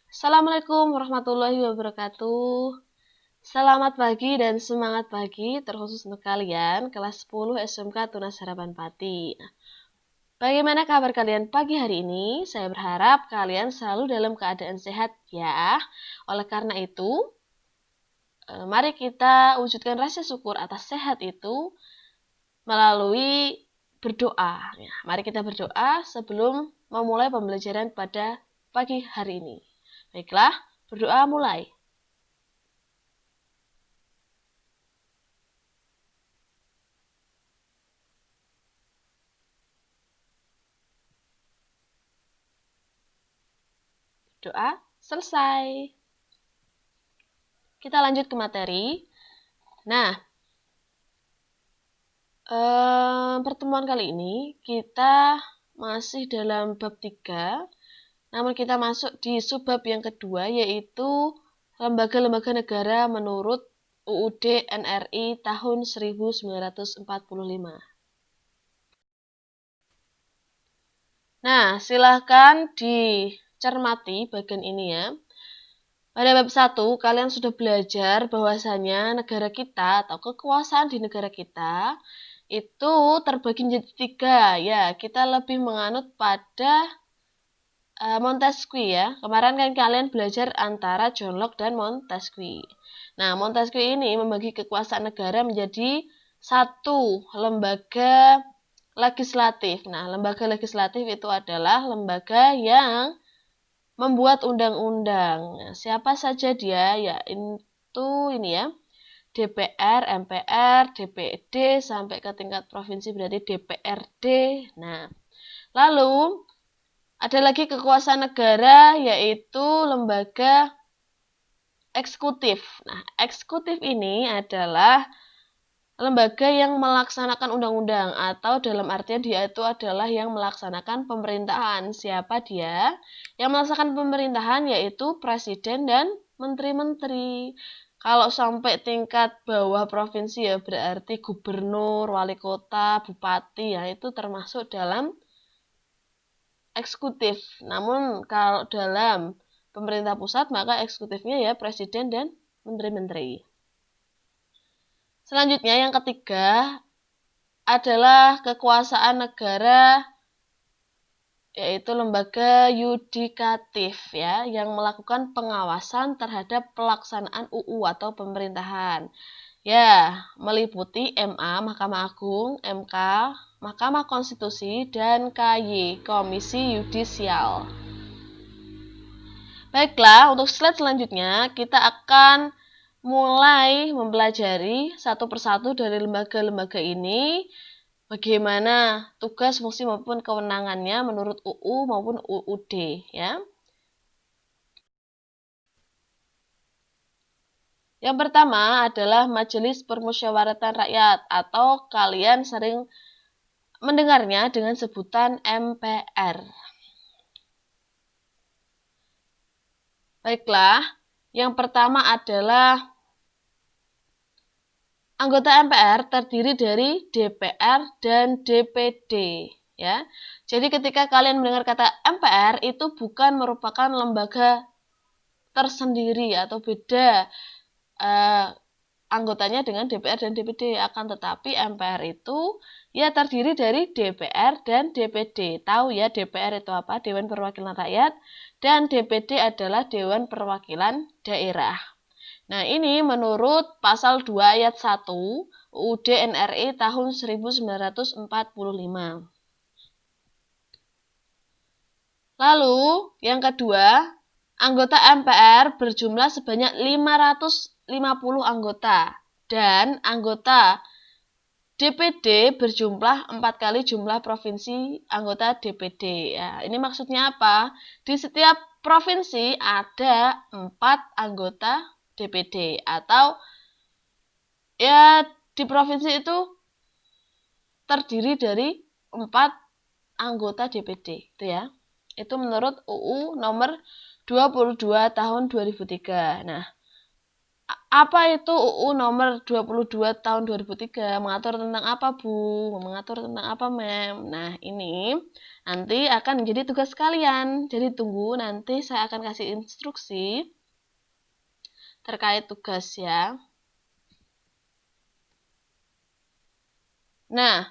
Assalamualaikum warahmatullahi wabarakatuh. Selamat pagi dan semangat pagi terkhusus untuk kalian kelas 10 SMK Tunas Harapan Pati. Bagaimana kabar kalian pagi hari ini? Saya berharap kalian selalu dalam keadaan sehat ya. Oleh karena itu, mari kita wujudkan rasa syukur atas sehat itu melalui berdoa. Ya, mari kita berdoa sebelum memulai pembelajaran pada pagi hari ini. Baiklah, berdoa mulai. Doa selesai. Kita lanjut ke materi. Nah, pertemuan kali ini kita masih dalam bab 3, namun kita masuk di subbab yang kedua, yaitu lembaga-lembaga negara menurut UUD NRI tahun 1945. Nah, silahkan dicermati bagian ini ya. Pada bab 1, kalian sudah belajar bahwasanya negara kita atau kekuasaan di negara kita itu terbagi menjadi 3. Ya, kita lebih menganut pada Montesquieu ya. Kemarin kan kalian belajar antara John Locke dan Montesquieu. Nah, Montesquieu ini membagi kekuasaan negara menjadi 1 lembaga legislatif. Nah, lembaga legislatif itu adalah lembaga yang membuat undang-undang. Nah, siapa saja dia? Ya, itu ini ya. DPR, MPR, DPD, sampai ke tingkat provinsi berarti DPRD. Nah, lalu ada lagi kekuasaan negara, yaitu lembaga eksekutif. Nah, eksekutif ini adalah lembaga yang melaksanakan undang-undang, atau dalam artian dia itu adalah yang melaksanakan pemerintahan. Siapa dia? Yang melaksanakan pemerintahan yaitu presiden dan menteri-menteri. Kalau sampai tingkat bawah provinsi ya berarti gubernur, wali kota, bupati, ya itu termasuk dalam eksekutif. Namun kalau dalam pemerintah pusat maka eksekutifnya ya presiden dan menteri-menteri. Selanjutnya yang ketiga adalah kekuasaan negara, yaitu lembaga yudikatif ya, yang melakukan pengawasan terhadap pelaksanaan UU atau pemerintahan. Ya, meliputi MA, Mahkamah Agung, MK, Mahkamah Konstitusi, dan KY, Komisi Yudisial. Baiklah, untuk slide selanjutnya kita akan mulai mempelajari satu persatu dari lembaga-lembaga ini, bagaimana tugas, fungsi maupun kewenangannya menurut UU maupun UUD ya. Yang pertama adalah Majelis Permusyawaratan Rakyat, atau kalian sering mendengarnya dengan sebutan MPR. Baiklah, yang pertama adalah anggota MPR terdiri dari DPR dan DPD ya. Jadi ketika kalian mendengar kata MPR itu bukan merupakan lembaga tersendiri atau beda anggotanya dengan DPR dan DPD, akan tetapi MPR itu ya terdiri dari DPR dan DPD. Tahu ya DPR itu apa? Dewan Perwakilan Rakyat, dan DPD adalah Dewan Perwakilan Daerah. Nah, ini menurut pasal 2 ayat 1 UUD NRI tahun 1945. Lalu, yang kedua, anggota MPR berjumlah sebanyak 550 anggota, dan anggota DPD berjumlah 4 kali jumlah provinsi anggota DPD. Ya, ini maksudnya apa? Di setiap provinsi ada 4 anggota DPD, atau ya di provinsi itu terdiri dari 4 anggota DPD, itu ya. Itu menurut UU nomor 22 tahun 2003. Nah, apa itu UU nomor 22 tahun 2003? Mengatur tentang apa, Bu? Mengatur tentang apa, Mem? Nah, ini nanti akan menjadi tugas kalian. Jadi tunggu, nanti saya akan kasih instruksi terkait tugas ya. Nah,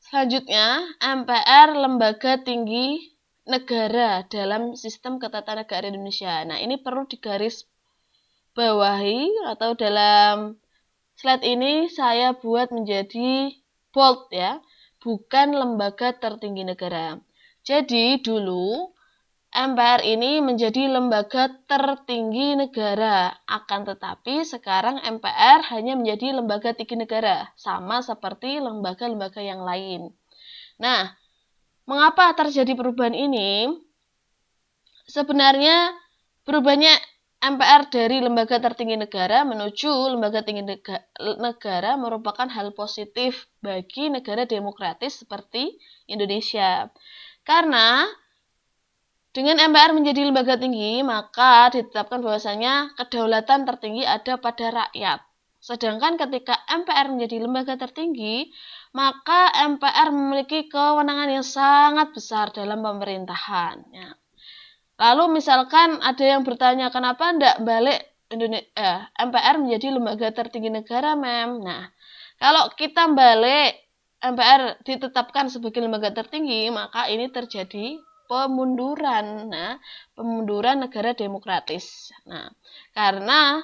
selanjutnya MPR lembaga tinggi negara dalam sistem ketatanegaraan Indonesia. Nah, ini perlu digaris bawahi atau dalam slide ini saya buat menjadi bold ya, bukan lembaga tertinggi negara. Jadi dulu MPR ini menjadi lembaga tertinggi negara, akan tetapi sekarang MPR hanya menjadi lembaga tinggi negara, sama seperti lembaga-lembaga yang lain. Nah, mengapa terjadi perubahan ini? Sebenarnya perubahannya MPR dari lembaga tertinggi negara menuju lembaga tinggi negara merupakan hal positif bagi negara demokratis seperti Indonesia. Karena dengan MPR menjadi lembaga tinggi, maka ditetapkan bahwasanya kedaulatan tertinggi ada pada rakyat. Sedangkan ketika MPR menjadi lembaga tertinggi, maka MPR memiliki kewenangan yang sangat besar dalam pemerintahan. Ya. Lalu misalkan ada yang bertanya, kenapa tidak balik MPR menjadi lembaga tertinggi negara, Mem? Nah, kalau kita balik MPR ditetapkan sebagai lembaga tertinggi, maka ini terjadi pemunduran. Nah, pemunduran negara demokratis. Nah, karena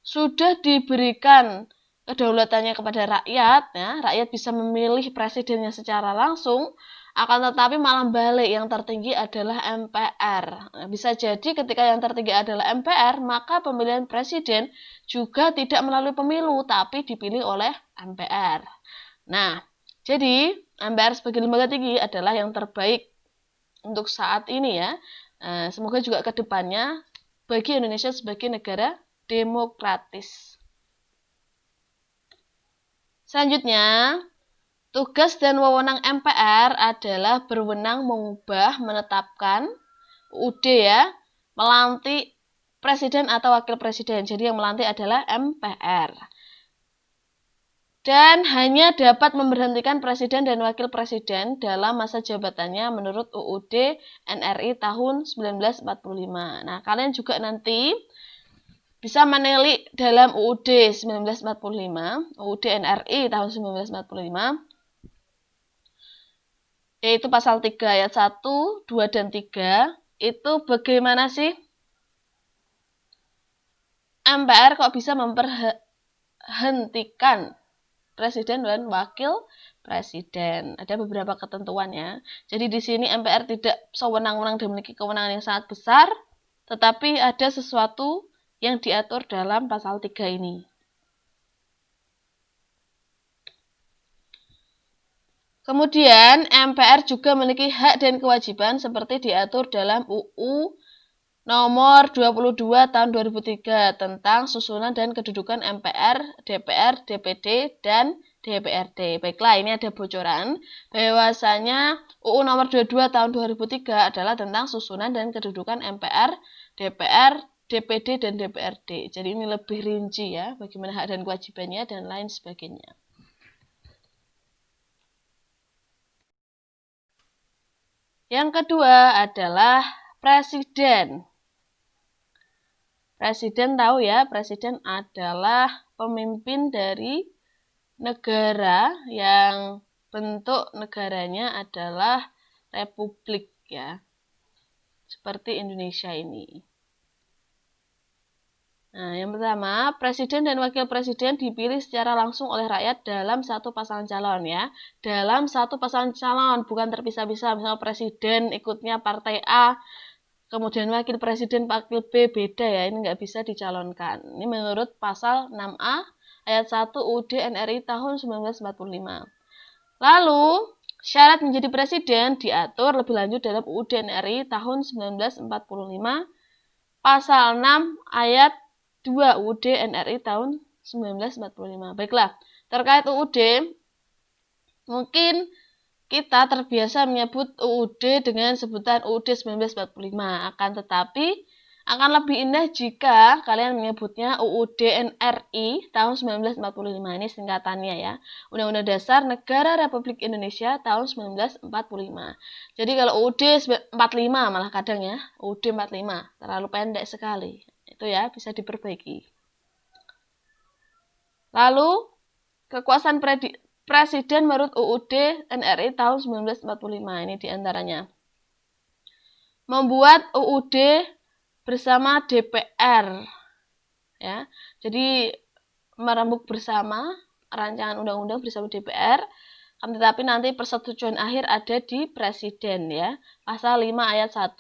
sudah diberikan kedaulatannya kepada rakyat, ya, rakyat bisa memilih presidennya secara langsung, akan tetapi malah balik yang tertinggi adalah MPR. Nah, bisa jadi ketika yang tertinggi adalah MPR, maka pemilihan presiden juga tidak melalui pemilu, tapi dipilih oleh MPR. Nah, jadi MPR sebagai lembaga tinggi adalah yang terbaik untuk saat ini ya. Semoga juga ke depannya bagi Indonesia sebagai negara demokratis. Selanjutnya, tugas dan wewenang MPR adalah berwenang mengubah, menetapkan UUD ya, melantik presiden atau wakil presiden. Jadi yang melantik adalah MPR. Dan hanya dapat memberhentikan presiden dan wakil presiden dalam masa jabatannya menurut UUD NRI tahun 1945. Nah, kalian juga nanti bisa menelik dalam UUD 1945, UUD NRI tahun 1945, yaitu pasal 3 ayat 1, 2, dan 3, itu bagaimana sih MPR kok bisa memberhentikan presiden dan wakil presiden. Ada beberapa ketentuannya. Jadi di sini MPR tidak sewenang-wenang dan memiliki kewenangan yang sangat besar, tetapi ada sesuatu yang diatur dalam pasal 3 ini. Kemudian MPR juga memiliki hak dan kewajiban seperti diatur dalam UU Nomor 22 tahun 2003 tentang susunan dan kedudukan MPR, DPR, DPD, dan DPRD. Baiklah, ini ada bocoran bahwasanya UU Nomor 22 tahun 2003 adalah tentang susunan dan kedudukan MPR, DPR, DPD, dan DPRD. Jadi ini lebih rinci ya, bagaimana hak dan kewajibannya dan lain sebagainya. Yang kedua adalah presiden. Presiden tahu ya, presiden adalah pemimpin dari negara yang bentuk negaranya adalah republik ya. Seperti Indonesia ini. Nah, yang pertama, presiden dan wakil presiden dipilih secara langsung oleh rakyat dalam satu pasangan calon ya. Dalam satu pasangan calon, bukan terpisah-pisah. Misalnya presiden ikutnya partai A, kemudian wakil presiden wakil B beda ya, ini nggak bisa dicalonkan. Ini menurut pasal 6A ayat 1 UUD NRI tahun 1945. Lalu, syarat menjadi presiden diatur lebih lanjut dalam UUD NRI tahun 1945 pasal 6 ayat 2 UUD NRI tahun 1945. Baiklah, terkait UUD, mungkin kita terbiasa menyebut UUD dengan sebutan UUD 1945. Akan tetapi, Akan lebih indah jika kalian menyebutnya UUD NRI tahun 1945. Ini singkatannya ya. Undang-Undang Dasar Negara Republik Indonesia tahun 1945. Jadi kalau UUD 45 malah kadang ya. UUD 45 terlalu pendek sekali. Itu ya, bisa diperbaiki. Lalu kekuasaan Presiden menurut UUD NRI tahun 1945. Ini diantaranya. Membuat UUD bersama DPR. Ya. Jadi merembuk bersama rancangan undang-undang bersama DPR. Tetapi nanti persetujuan akhir ada di Presiden ya. Pasal 5 ayat 1.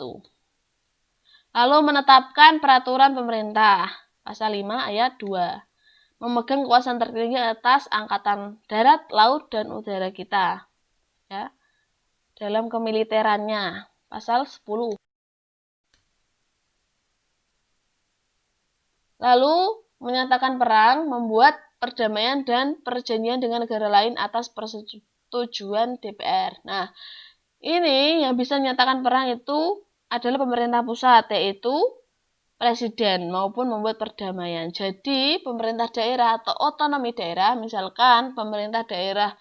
Lalu menetapkan peraturan pemerintah. Pasal 5 ayat 2. Memegang kekuasaan tertinggi atas angkatan darat, laut, dan udara kita. Ya. Dalam kemiliterannya. Pasal 10. Lalu menyatakan perang, membuat perdamaian dan perjanjian dengan negara lain atas persetujuan DPR. Nah, ini yang bisa menyatakan perang itu adalah pemerintah pusat, yaitu Presiden, maupun membuat perdamaian. Jadi, pemerintah daerah atau otonomi daerah, misalkan pemerintah daerah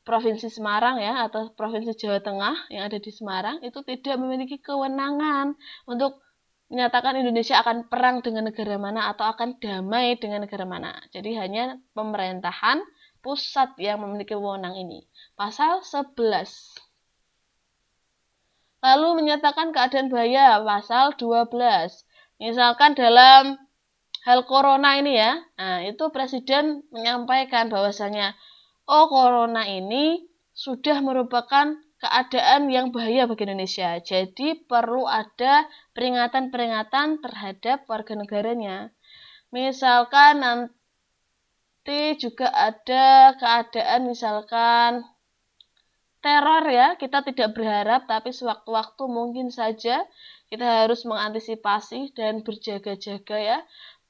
Provinsi Semarang ya, atau Provinsi Jawa Tengah yang ada di Semarang, itu tidak memiliki kewenangan untuk menyatakan Indonesia akan perang dengan negara mana atau akan damai dengan negara mana. Jadi hanya pemerintahan pusat yang memiliki wewenang ini. Pasal 11. Lalu menyatakan keadaan bahaya, pasal 12. Misalkan dalam hal corona ini ya, nah itu Presiden menyampaikan bahwasanya, corona ini sudah merupakan keadaan yang bahaya bagi Indonesia. Jadi perlu ada peringatan-peringatan terhadap warga negaranya. Misalkan nanti juga ada keadaan misalkan teror ya, kita tidak berharap, tapi sewaktu-waktu mungkin saja kita harus mengantisipasi dan berjaga-jaga ya,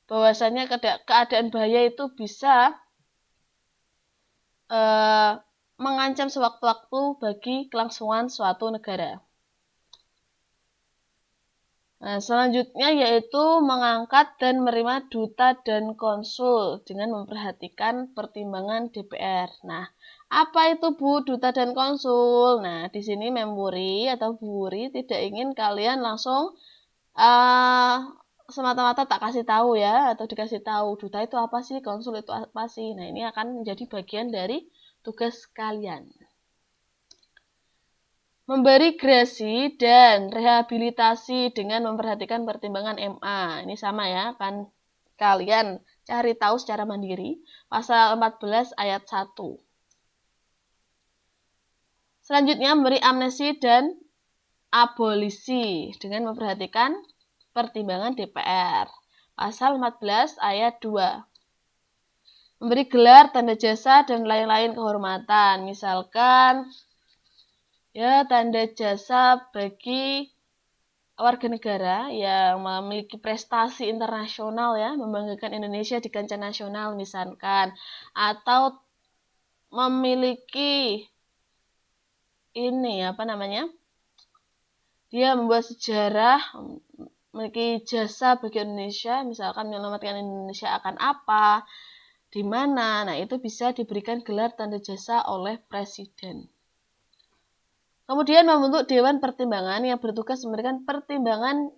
bahwasanya keadaan bahaya itu bisa mengancam sewaktu-waktu bagi kelangsungan suatu negara. Nah, selanjutnya yaitu mengangkat dan menerima duta dan konsul dengan memperhatikan pertimbangan DPR. Nah, apa itu Bu duta dan konsul? Nah, di sini Memwuri atau Bu Wuri tidak ingin kalian langsung semata-mata tak kasih tahu ya, atau dikasih tahu duta itu apa sih, konsul itu apa sih. Nah, ini akan menjadi bagian dari tugas kalian. Memberi grasi dan rehabilitasi dengan memperhatikan pertimbangan MA. Ini sama ya, kan kalian cari tahu secara mandiri. Pasal 14 ayat 1. Selanjutnya memberi amnesti dan abolisi dengan memperhatikan pertimbangan DPR. Pasal 14 ayat 2. Memberi gelar, tanda jasa, dan lain-lain kehormatan. Misalkan ya tanda jasa bagi warga negara yang memiliki prestasi internasional ya, membanggakan Indonesia di kancah nasional misalkan, atau memiliki ini apa namanya, dia membuat sejarah, memiliki jasa bagi Indonesia, misalkan menyelamatkan Indonesia akan apa, di mana. Nah, itu bisa diberikan gelar tanda jasa oleh Presiden. Kemudian membentuk Dewan Pertimbangan yang bertugas memberikan pertimbangan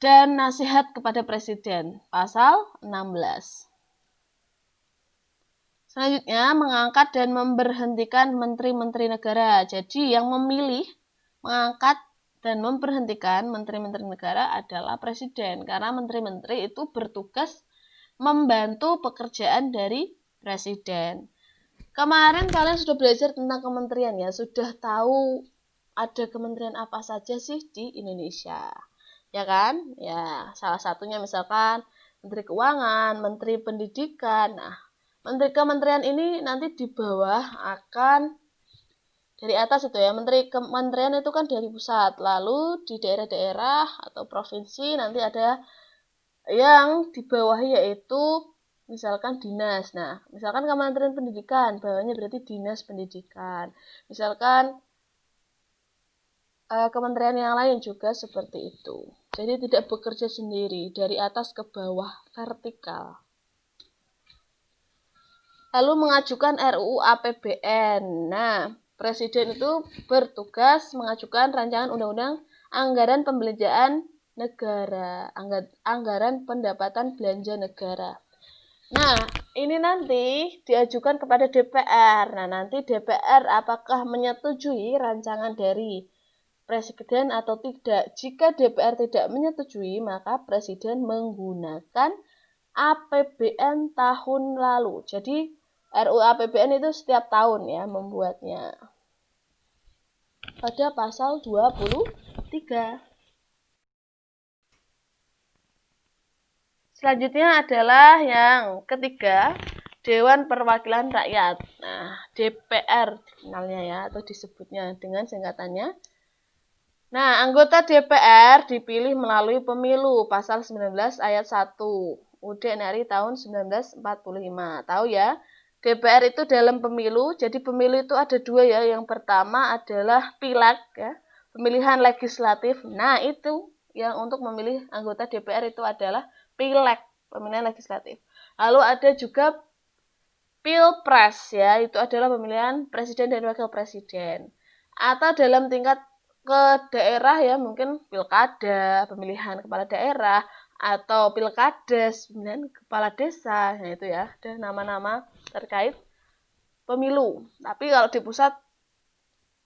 dan nasihat kepada Presiden. Pasal 16. Selanjutnya, mengangkat dan memberhentikan menteri-menteri negara. Jadi, yang memilih, mengangkat, dan memberhentikan menteri-menteri negara adalah Presiden. Karena menteri-menteri itu bertugas membantu pekerjaan dari Presiden. Kemarin kalian sudah belajar tentang kementerian ya, sudah tahu ada kementerian apa saja sih di Indonesia, ya kan? Ya, salah satunya misalkan Menteri Keuangan, Menteri Pendidikan. Nah, menteri kementerian ini nanti di bawah akan dari atas itu ya, menteri kementerian itu kan dari pusat, lalu di daerah-daerah atau provinsi nanti ada yang di bawah yaitu misalkan dinas. Nah, misalkan Kementerian Pendidikan, bawahnya berarti Dinas Pendidikan. Misalkan kementerian yang lain juga seperti itu. Jadi tidak bekerja sendiri dari atas ke bawah, vertikal. Lalu mengajukan RUU APBN. Nah, Presiden itu bertugas mengajukan rancangan undang-undang anggaran pembelanjaan negara, anggaran pendapatan belanja negara. Nah, ini nanti diajukan kepada DPR. Nah, nanti DPR apakah menyetujui rancangan dari Presiden atau tidak. Jika DPR tidak menyetujui, maka Presiden menggunakan APBN tahun lalu. Jadi, RUU APBN itu setiap tahun ya membuatnya. Pada pasal 23. Selanjutnya adalah yang ketiga, Dewan Perwakilan Rakyat. Nah, DPR dikenalnya ya, atau disebutnya dengan singkatannya. Nah, anggota DPR dipilih melalui pemilu, pasal 19 ayat 1, UUD NRI tahun 1945. Tahu ya, DPR itu dalam pemilu, jadi pemilu itu ada dua ya. Yang pertama adalah pileg ya, pemilihan legislatif. Nah, itu yang untuk memilih anggota DPR itu adalah pileg, pemilihan legislatif. Lalu ada juga pilpres ya, itu adalah pemilihan presiden dan wakil presiden. Atau dalam tingkat ke daerah ya, mungkin pilkada, pemilihan kepala daerah, atau pilkades, pemilihan kepala desa. Nah, itu ya, ada nama-nama terkait pemilu. Tapi kalau di pusat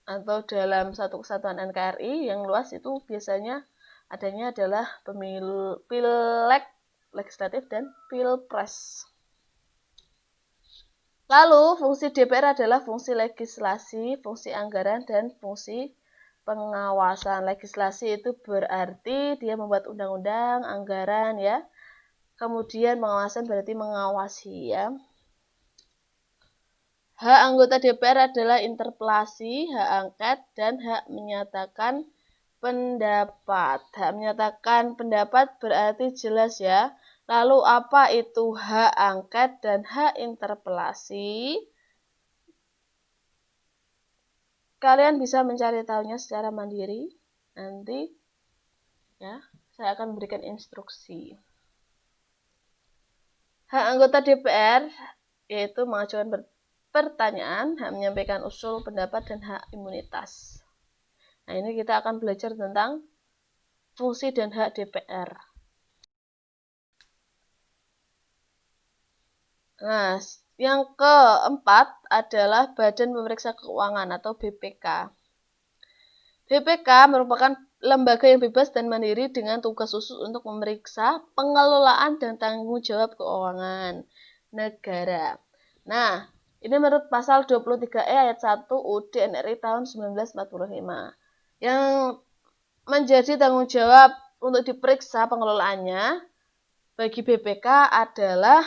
atau dalam satu kesatuan NKRI yang luas itu biasanya adanya adalah pemilu, pileg legislatif dan pilpres. Lalu fungsi DPR adalah fungsi legislasi, fungsi anggaran, dan fungsi pengawasan. Legislasi itu berarti dia membuat undang-undang, anggaran ya. Kemudian pengawasan berarti mengawasi ya. Hak anggota DPR adalah interpelasi, hak angket, dan hak menyatakan pendapat. Hak menyatakan pendapat berarti jelas ya. Lalu apa itu hak angket dan hak interpelasi? Kalian bisa mencari tahunya secara mandiri. Nanti ya, saya akan berikan instruksi. Hak anggota DPR yaitu mengajukan pertanyaan, hak menyampaikan usul, pendapat, dan hak imunitas. Nah, ini kita akan belajar tentang fungsi dan hak DPR. Nah, yang keempat adalah Badan Pemeriksa Keuangan atau BPK. BPK merupakan lembaga yang bebas dan mandiri dengan tugas khusus untuk memeriksa pengelolaan dan tanggung jawab keuangan negara. Nah, ini menurut pasal 23E ayat 1 UUD NRI tahun 1945. Yang menjadi tanggung jawab untuk diperiksa pengelolaannya bagi BPK adalah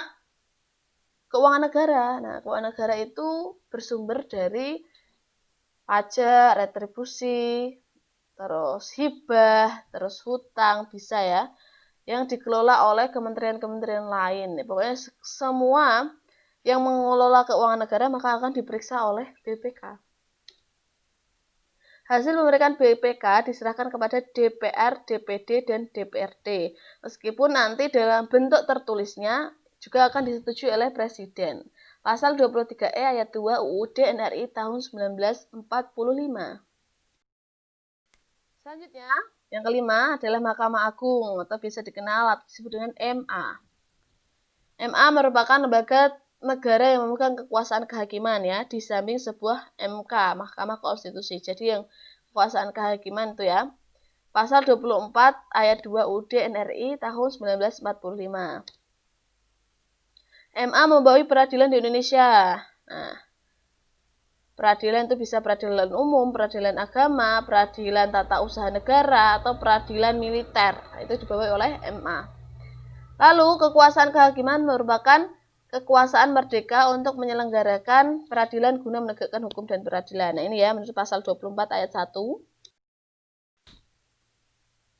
keuangan negara. Nah, keuangan negara itu bersumber dari pajak, retribusi, terus hibah, terus hutang, bisa ya, yang dikelola oleh kementerian-kementerian lain. Pokoknya semua yang mengelola keuangan negara maka akan diperiksa oleh BPK. Hasil pemeriksaan BPK diserahkan kepada DPR, DPD, dan DPRD. Meskipun nanti dalam bentuk tertulisnya juga akan disetujui oleh Presiden. Pasal 23E ayat 2 UUD NRI tahun 1945. Selanjutnya, yang kelima adalah Mahkamah Agung atau bisa dikenal atau disebut dengan MA. MA merupakan lembaga negara yang memegang kekuasaan kehakiman ya, di samping sebuah MK, Mahkamah Konstitusi. Jadi yang kekuasaan kehakiman itu ya. Pasal 24 ayat 2 UUD NRI tahun 1945. MA membawahi peradilan di Indonesia. Nah, peradilan itu bisa peradilan umum, peradilan agama, peradilan tata usaha negara, atau peradilan militer. Itu dibawahi oleh MA. Lalu, kekuasaan kehakiman merupakan kekuasaan merdeka untuk menyelenggarakan peradilan guna menegakkan hukum dan peradilan. Nah, ini ya, menurut pasal 24 ayat 1.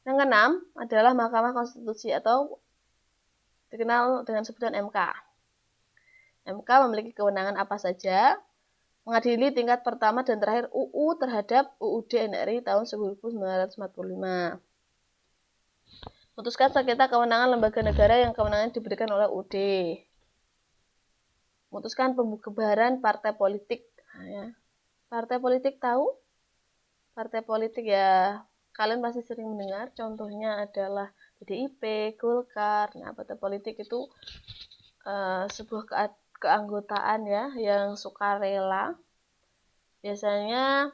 Yang keenam adalah Mahkamah Konstitusi atau dikenal dengan sebutan MK. MK memiliki kewenangan apa saja? mengadili tingkat pertama dan terakhir UU terhadap UUD NRI tahun 1945. Putuskan sengketa kewenangan lembaga negara yang kewenangan diberikan oleh UUD. Memutuskan pembubaran partai politik. Nah, ya. Partai politik tahu? Partai politik ya kalian pasti sering mendengar. Contohnya adalah PDIP, Golkar. Nah, partai politik itu sebuah keanggotaan ya yang sukarela. Biasanya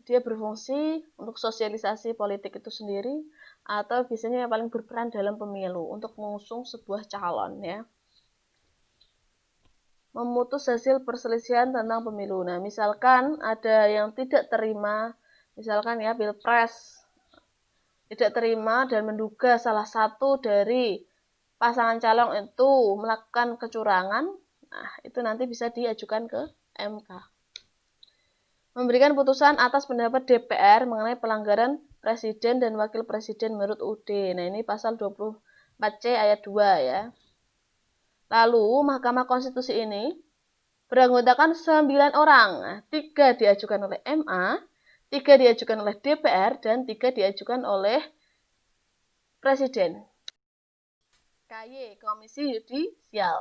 dia berfungsi untuk sosialisasi politik itu sendiri atau biasanya yang paling berperan dalam pemilu untuk mengusung sebuah calon ya. Memutus hasil perselisihan tentang pemilu. Nah, misalkan ada yang tidak terima, misalkan ya Pilpres tidak terima dan menduga salah satu dari pasangan calon itu melakukan kecurangan, nah itu nanti bisa diajukan ke MK. Memberikan putusan atas pendapat DPR mengenai pelanggaran presiden dan wakil presiden menurut UUD. Nah, ini pasal 24C ayat 2 ya. Lalu, Mahkamah Konstitusi ini beranggotakan 9 orang. Nah, 3 diajukan oleh MA, 3 diajukan oleh DPR, dan 3 diajukan oleh Presiden. KY, Komisi Yudisial.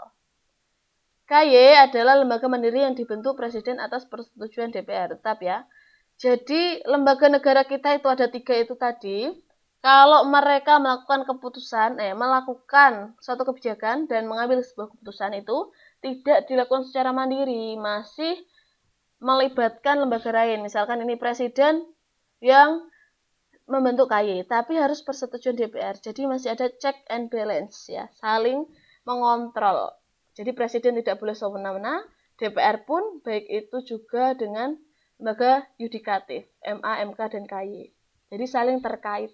KY adalah lembaga mandiri yang dibentuk Presiden atas persetujuan DPR. Tetap ya. Jadi lembaga negara kita itu ada 3 itu tadi. Kalau mereka melakukan melakukan suatu kebijakan dan mengambil sebuah keputusan itu tidak dilakukan secara mandiri, masih melibatkan lembaga lain. Misalkan ini Presiden yang membentuk KY, tapi harus persetujuan DPR. Jadi masih ada check and balance ya, saling mengontrol. Jadi Presiden tidak boleh semena-mena, DPR pun baik itu juga dengan lembaga yudikatif, MA, MK, dan KY. Jadi saling terkait.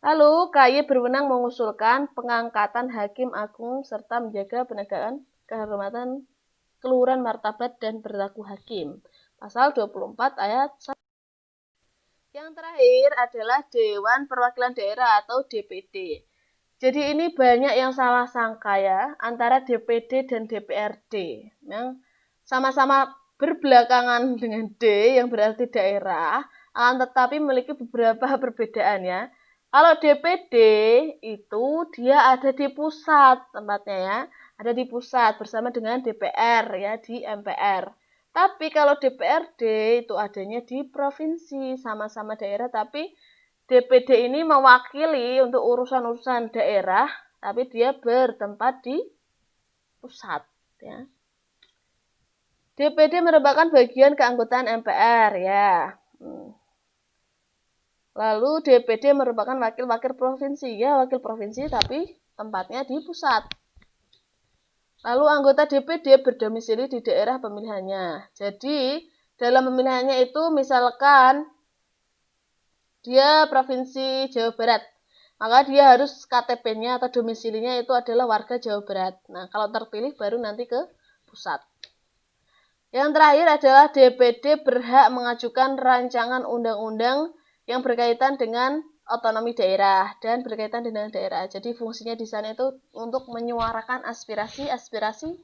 Lalu KY berwenang mengusulkan pengangkatan hakim agung serta menjaga penegakan kehormatan, keluhuran martabat, dan perilaku hakim. Pasal 24 ayat 1. Yang terakhir adalah Dewan Perwakilan Daerah atau DPD. Jadi ini banyak yang salah sangka ya antara DPD dan DPRD yang sama-sama berbelakangan dengan D yang berarti daerah, tetapi memiliki beberapa perbedaan ya. Kalau DPD itu dia ada di pusat tempatnya ya, ada di pusat bersama dengan DPR ya di MPR. Tapi kalau DPRD itu adanya di provinsi sama-sama daerah tapi DPD ini mewakili untuk urusan-urusan daerah, tapi dia bertempat di pusat. Ya. DPD merupakan bagian keanggotaan MPR, ya. Lalu DPD merupakan wakil-wakil provinsi, ya, wakil provinsi, tapi tempatnya di pusat. Lalu anggota DPD berdomisili di daerah pemilihannya. Jadi dalam pemilihannya itu misalkan dia provinsi Jawa Barat, maka dia harus KTP-nya atau domisilinya itu adalah warga Jawa Barat. Nah, kalau terpilih baru nanti ke pusat. Yang terakhir adalah DPD berhak mengajukan rancangan undang-undang yang berkaitan dengan otonomi daerah dan berkaitan dengan daerah. Jadi fungsinya di sana itu untuk menyuarakan aspirasi-aspirasi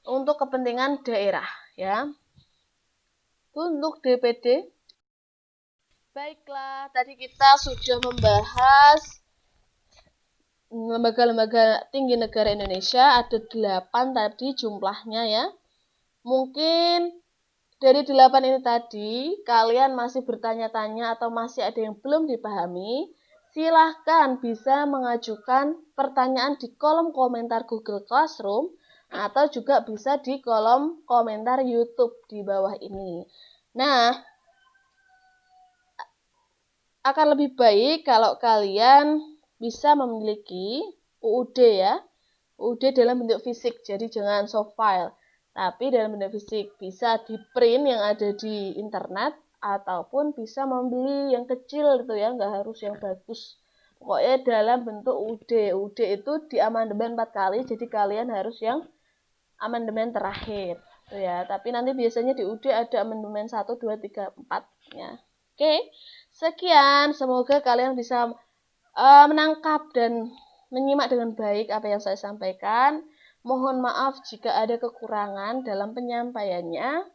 untuk kepentingan daerah, ya. Itu untuk DPD. Baiklah, tadi kita sudah membahas lembaga-lembaga tinggi negara Indonesia. Ada 8 tadi jumlahnya ya. Mungkin dari 8 ini tadi, kalian masih bertanya-tanya atau masih ada yang belum dipahami, silahkan bisa mengajukan pertanyaan di kolom komentar Google Classroom atau juga bisa di kolom komentar YouTube di bawah ini. Nah, akan lebih baik kalau kalian bisa memiliki UUD ya. UUD dalam bentuk fisik, jadi jangan soft file. Tapi dalam bentuk fisik bisa di print yang ada di internet ataupun bisa membeli yang kecil gitu ya, nggak harus yang bagus. Pokoknya dalam bentuk UUD. UUD itu di amandemen 4 kali, jadi kalian harus yang amandemen terakhir. Tuh ya, tapi nanti biasanya di UUD ada amandemen 1, 2, 3, 4 ya. Oke, sekian. Semoga kalian bisa menangkap dan menyimak dengan baik apa yang saya sampaikan. Mohon maaf jika ada kekurangan dalam penyampaiannya.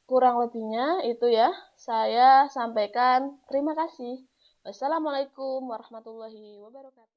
Kurang lebihnya itu ya, saya sampaikan. Terima kasih. Wassalamualaikum warahmatullahi wabarakatuh.